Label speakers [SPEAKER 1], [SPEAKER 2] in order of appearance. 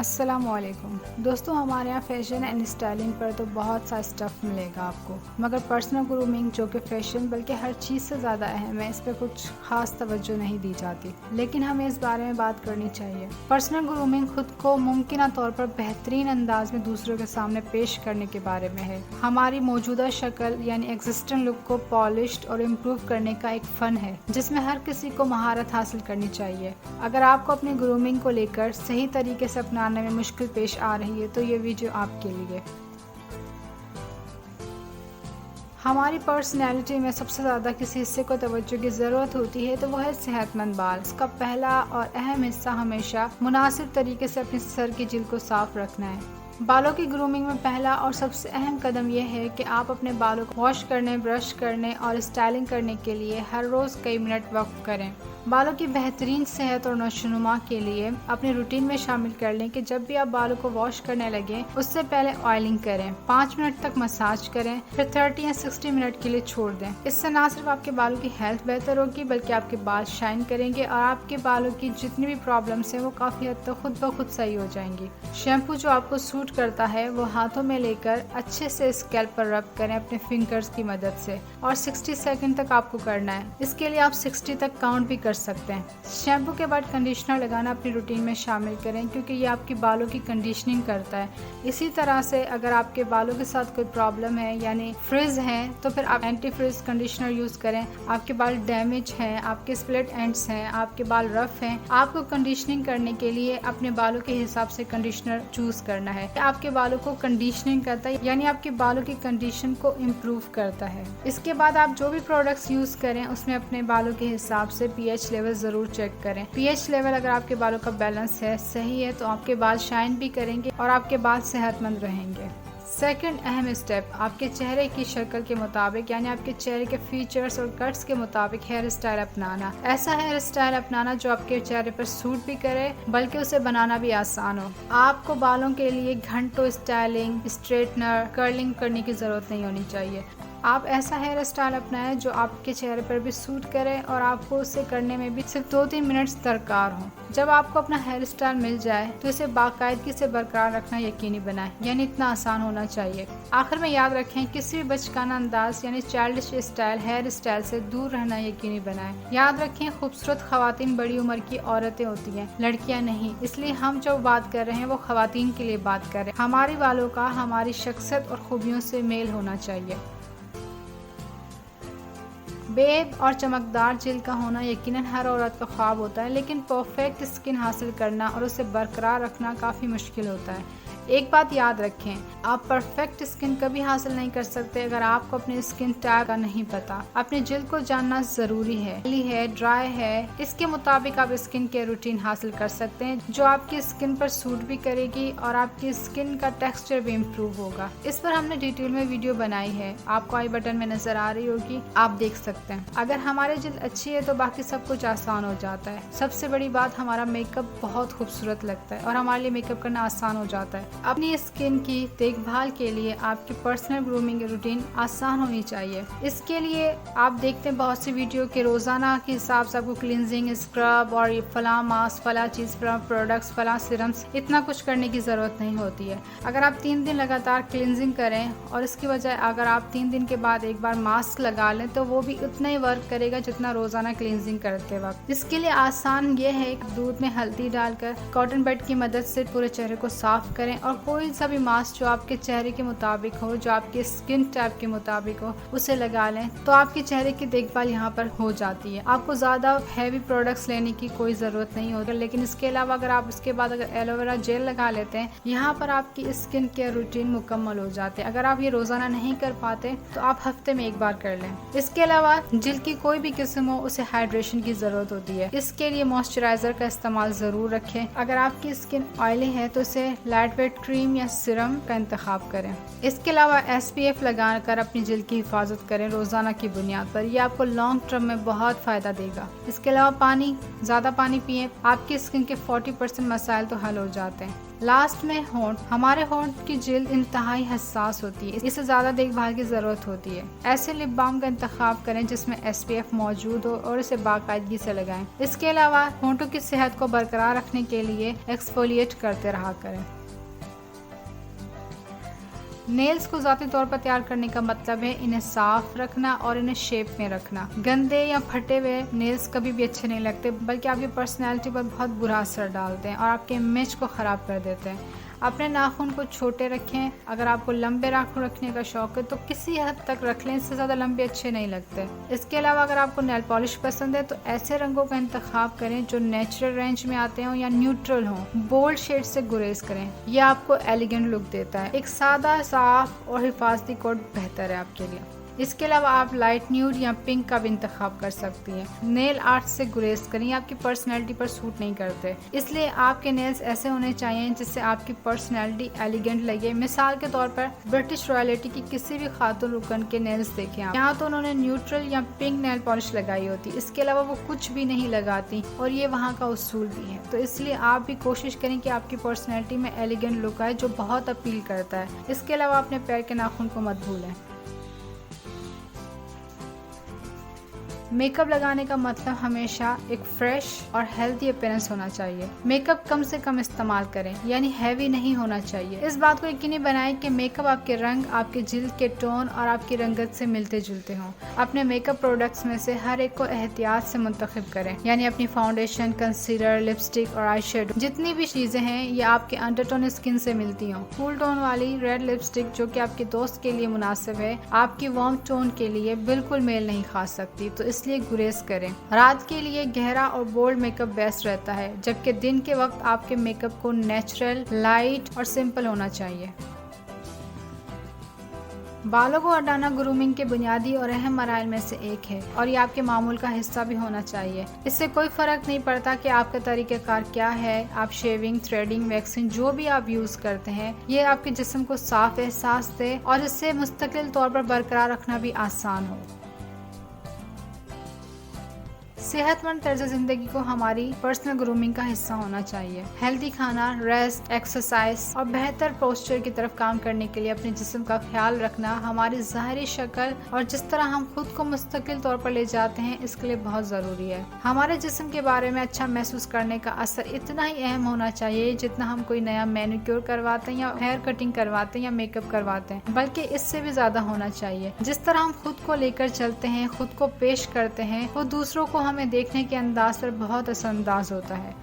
[SPEAKER 1] अस्सलामुअलैकुम दोस्तों, हमारे यहाँ फैशन एंड स्टाइलिंग पर तो बहुत सा स्टफ़ मिलेगा आपको, मगर पर्सनल ग्रूमिंग जो कि फैशन बल्कि हर चीज़ से ज़्यादा अहम है, इस पर कुछ खास तवज्जो नहीं दी जाती, लेकिन हमें इस बारे में बात करनी चाहिए। पर्सनल ग्रूमिंग खुद को मुमकिन तौर पर बेहतरीन अंदाज में दूसरों के सामने पेश करने के बारे में है। हमारी मौजूदा शक्ल यानी एग्जिस्टेंट लुक को पॉलिश्ड और इम्प्रूव करने का एक फ़न है जिसमें हर किसी को महारत हासिल करनी चाहिए। अगर आपको अपनी ग्रूमिंग को लेकर सही तरीके से अपनाने में मुश्किल पेश आ रही है तो ये वीडियो आपके लिए। हमारी पर्सनैलिटी में सबसे ज़्यादा किसी हिस्से को तवज्जो की ज़रूरत होती है तो वो है सेहतमंद बाल। इसका पहला और अहम हिस्सा हमेशा मुनासिब तरीके से अपने सर की जिल्द को साफ रखना है। बालों की ग्रूमिंग में पहला और सबसे अहम कदम यह है कि आप अपने बालों को वॉश करने, ब्रश करने और स्टाइलिंग करने के लिए हर रोज़ कई मिनट वक्फ करें। बालों की बेहतरीन सेहत और नशोनुमा के लिए अपने रूटीन में शामिल कर लें कि जब भी आप बालों को वॉश करने लगें उससे पहले ऑयलिंग करें, 5 मिनट तक मसाज करें, फिर 30 या 60 मिनट के लिए छोड़ दें। इससे ना सिर्फ आपके बालों की हेल्थ बेहतर होगी बल्कि आपके बाल शाइन करेंगे और आपके बालों की जितनी भी प्रॉब्लम्स हैं वो काफ़ी हद तक खुद ब खुद सही हो जाएंगी। शैम्पू जो आपको सूट करता है वो हाथों में लेकर अच्छे से स्कैल्प पर रब करें अपने फिंगर्स की मदद से, और 60 सेकंड तक आपको करना है। इसके लिए आप 60 तक काउंट भी कर सकते हैं। शैम्पू के बाद कंडीशनर लगाना अपनी रूटीन में शामिल करें क्योंकि ये आपकी बालों की कंडीशनिंग करता है। इसी तरह से अगर आपके बालों के साथ कोई प्रॉब्लम है यानी फ्रिज है तो फिर आप एंटी फ्रिज कंडीशनर यूज करें। आपके बाल डैमेज हैं, आपके स्प्लिट एंड्स हैं, आपके बाल रफ हैं, आपको कंडीशनिंग करने के लिए अपने बालों के हिसाब से कंडीशनर चूज करना है। आपके बालों को कंडीशनिंग करता है यानी आपके बालों की कंडीशन को इम्प्रूव करता है। इसके बाद आप जो भी प्रोडक्ट्स यूज करें उसमें अपने बालों के हिसाब से पीएच लेवल जरूर चेक करें। पीएच लेवल अगर आपके बालों का बैलेंस है, सही है, तो आपके बाल शाइन भी करेंगे और आपके बाल सेहतमंद रहेंगे। सेकंड अहम स्टेप, आपके चेहरे की शक्ल के मुताबिक यानी आपके चेहरे के फीचर्स और कट्स के मुताबिक हेयर स्टाइल अपनाना। ऐसा हेयर स्टाइल अपनाना जो आपके चेहरे पर सूट भी करे बल्कि उसे बनाना भी आसान हो। आपको बालों के लिए घंटों स्टाइलिंग, स्ट्रेटनर, कर्लिंग करने की जरूरत नहीं होनी चाहिए। आप ऐसा हेयर स्टाइल अपनाएं जो आपके चेहरे पर भी सूट करे और आपको उसे करने में भी सिर्फ 2-3 मिनट्स दरकार हो। जब आपको अपना हेयर स्टाइल मिल जाए तो इसे बाकायदगी से बरकरार रखना यकीनी बनाएं, यानी इतना आसान होना चाहिए। आखिर में याद रखें, किसी भी बचकाना अंदाज यानी चाइल्डिश स्टाइल हेयर स्टाइल से दूर रहना यकीनी बनाएं। याद रखें, खूबसूरत खवातीन बड़ी उम्र की औरतें होती हैं, लड़कियां नहीं। इसलिए हम जो बात कर रहे हैं वो खवातीन के लिए बात कर रहे हैं। हमारी बालों का हमारी शख्सियत और खूबियों से मेल होना चाहिए। बेब और चमकदार जिल्द का होना यकीनन हर औरत का ख्वाब होता है, लेकिन परफेक्ट स्किन हासिल करना और उसे बरकरार रखना काफ़ी मुश्किल होता है। एक बात याद रखें, आप परफेक्ट स्किन कभी हासिल नहीं कर सकते अगर आपको अपनी स्किन टाइप का नहीं पता। अपनी जिल्द को जानना जरूरी है, ऑयली है, ड्राई है, इसके मुताबिक आप स्किन केयर रूटीन हासिल कर सकते हैं जो आपकी स्किन पर सूट भी करेगी और आपकी स्किन का टेक्सचर भी इम्प्रूव होगा। इस पर हमने डिटेल में वीडियो बनाई है, आपको आई बटन में नजर आ रही होगी, आप देख सकते हैं। अगर हमारी जिल्द अच्छी है तो बाकी सब कुछ आसान हो जाता है। सबसे बड़ी बात, हमारा मेकअप बहुत खूबसूरत लगता है और हमारे लिए मेकअप करना आसान हो जाता है। अपनी स्किन की देखभाल के लिए आपकी पर्सनल ग्रूमिंग रूटीन आसान होनी चाहिए। इसके लिए आप देखते हैं बहुत सी वीडियो के रोजाना के हिसाब से आपको क्लींजिंग, स्क्रब और ये फला मास्क, फला चीज, प्रोडक्ट्स, फला सिरम्स, इतना कुछ करने की जरूरत नहीं होती है। अगर आप 3 दिन लगातार क्लींजिंग करें और इसकी बजाय अगर आप 3 दिन के बाद एक बार मास्क लगा लें तो वो भी उतना ही वर्क करेगा जितना रोजाना क्लींजिंग करते वक्त। इसके लिए आसान ये है कि दूध में हल्दी डालकर कॉटन बड की मदद से पूरे चेहरे को साफ करें और कोई सा भी मास्क जो आपके चेहरे के मुताबिक हो, जो आपके स्किन टाइप के मुताबिक हो, उसे लगा लें तो आपके चेहरे की देखभाल यहाँ पर हो जाती है। आपको ज्यादा हैवी प्रोडक्ट्स लेने की कोई जरूरत नहीं होती, लेकिन इसके अलावा अगर आप इसके बाद अगर एलोवेरा जेल लगा लेते हैं, यहाँ पर आपकी स्किन केयर रूटीन मुकम्मल हो जाते हैं। अगर आप ये रोजाना नहीं कर पाते तो आप हफ्ते में एक बार कर लें। इसके अलावा जिल्द की कोई भी किस्म हो उसे हाइड्रेशन की जरूरत होती है, इसके लिए मॉइस्चराइजर का इस्तेमाल जरूर रखें। अगर आपकी स्किन ऑयली है तो इसे लाइट वेट प्रोटेक्ट क्रीम या सिरम का इंतखाब करें। इसके अलावा SPF लगाकर अपनी जिल्द की हिफाजत करें रोजाना की बुनियाद पर। यह आपको लॉन्ग टर्म में बहुत फायदा देगा। इसके अलावा ज्यादा पानी पिएं, आपकी स्किन के 40% मसाइल तो हल हो जाते हैं। लास्ट में होंठ। हमारे होंठ की जिल्द इंतहाई हसास होती है, इसे ज्यादा देखभाल की जरूरत होती है। ऐसे लिप बाम का इंतखाब करें जिसमें SPF मौजूद हो और इसे बाकायदगी से लगाएं। इसके अलावा होंठों की सेहत को बरकरार रखने के लिए एक्सफोलिएट करते रहा करें। नेल्स को ज़ाती तौर पर तैयार करने का मतलब है इन्हें साफ रखना और इन्हें शेप में रखना। गंदे या फटे हुए नेल्स कभी भी अच्छे नहीं लगते, बल्कि आपकी पर्सनैलिटी पर बहुत बुरा असर डालते हैं और आपके इमेज को ख़राब कर देते हैं। अपने नाखून को छोटे रखें। अगर आपको लंबे नाखून रखने का शौक है तो किसी हद तक रख लें, इससे ज़्यादा लंबे अच्छे नहीं लगते। इसके अलावा अगर आपको नेल पॉलिश पसंद है तो ऐसे रंगों का इंतखाब करें जो नेचुरल रेंज में आते हों या न्यूट्रल हों। बोल्ड शेड से गुरेज करें, यह आपको एलिगेंट लुक देता है। एक सादा, साफ और हिफाजती कोट बेहतर है आपके लिए। इसके अलावा आप लाइट न्यूड या पिंक का भी इंतखाब कर सकती हैं। नेल आर्ट से गुरेज करें, आपकी पर्सनैलिटी पर सूट नहीं करते, इसलिए आपके नेल्स ऐसे होने चाहिए जिससे आपकी पर्सनैलिटी एलिगेंट लगे। मिसाल के तौर पर ब्रिटिश रॉयल्टी की किसी भी खातून रुकन के नेल्स देखें आप, यहाँ तो उन्होंने न्यूट्रल या पिंक नेल पॉलिश लगाई होती, इसके अलावा वो कुछ भी नहीं लगाती और ये वहाँ का उसूल भी है। तो इसलिए आप भी कोशिश करें कि आपकी पर्सनैलिटी में एलिगेंट लुक आए जो बहुत अपील करता है। इसके अलावा अपने पैर के नाखून को मत भूलें। मेकअप लगाने का मतलब हमेशा एक फ्रेश और हेल्थी अपीयरेंस होना चाहिए। मेकअप कम से कम इस्तेमाल करें, यानी हैवी नहीं होना चाहिए। इस बात को यकीनी बनाएं कि मेकअप आपके रंग, आपके जिल्द के टोन और आपकी रंगत से मिलते जुलते हों। अपने मेकअप प्रोडक्ट्स में से हर एक को एहतियात से मुंतखब करें, यानी अपनी फाउंडेशन, कंसीलर, लिपस्टिक और आई शेडो, जितनी भी चीजें हैं ये आपके अंडरटोन स्किन से मिलती हों। कूल टोन वाली रेड लिपस्टिक जो कि आपके दोस्त के लिए मुनासिब है, आपकी वार्म टोन के लिए बिल्कुल मेल नहीं खा सकती, तो इसलिए गुरेज करें। रात के लिए गहरा और बोल्ड मेकअप बेस्ट रहता है, जबकि दिन के वक्त आपके मेकअप को नेचुरल, लाइट और सिंपल होना चाहिए। बालों को हटाना ग्रूमिंग के बुनियादी और अहम मराइल में से एक है और ये आपके मामूल का हिस्सा भी होना चाहिए। इससे कोई फर्क नहीं पड़ता कि आपका तरीक़ाकार क्या है। आप शेविंग, थ्रेडिंग, वैक्सिंग जो भी आप यूज करते हैं, ये आपके जिस्म को साफ एहसास दे और इससे मुस्तकिल तौर पर बरकरार रखना भी आसान हो। सेहतमंद तर्ज जिंदगी को हमारी पर्सनल ग्रूमिंग का हिस्सा होना चाहिए। हेल्दी खाना, रेस्ट, एक्सरसाइज और बेहतर पोस्चर की तरफ काम करने के लिए अपने जिस्म का ख्याल रखना हमारी ज़ाहिरी शक्ल और जिस तरह हम खुद को मुस्तकिल तौर पर ले जाते हैं इसके लिए बहुत ज़रूरी है। हमारे जिस्म के बारे में अच्छा महसूस करने का असर इतना ही अहम होना चाहिए जितना हम कोई नया मैनिक्योर करवाते हैं या हेयर कटिंग करवाते हैं या मेकअप करवाते हैं, बल्कि इससे भी ज़्यादा होना चाहिए। जिस तरह हम खुद को लेकर चलते हैं, खुद को पेश करते हैं, वो दूसरों को हमें देखने के अंदाज पर बहुत असरअंदाज होता है।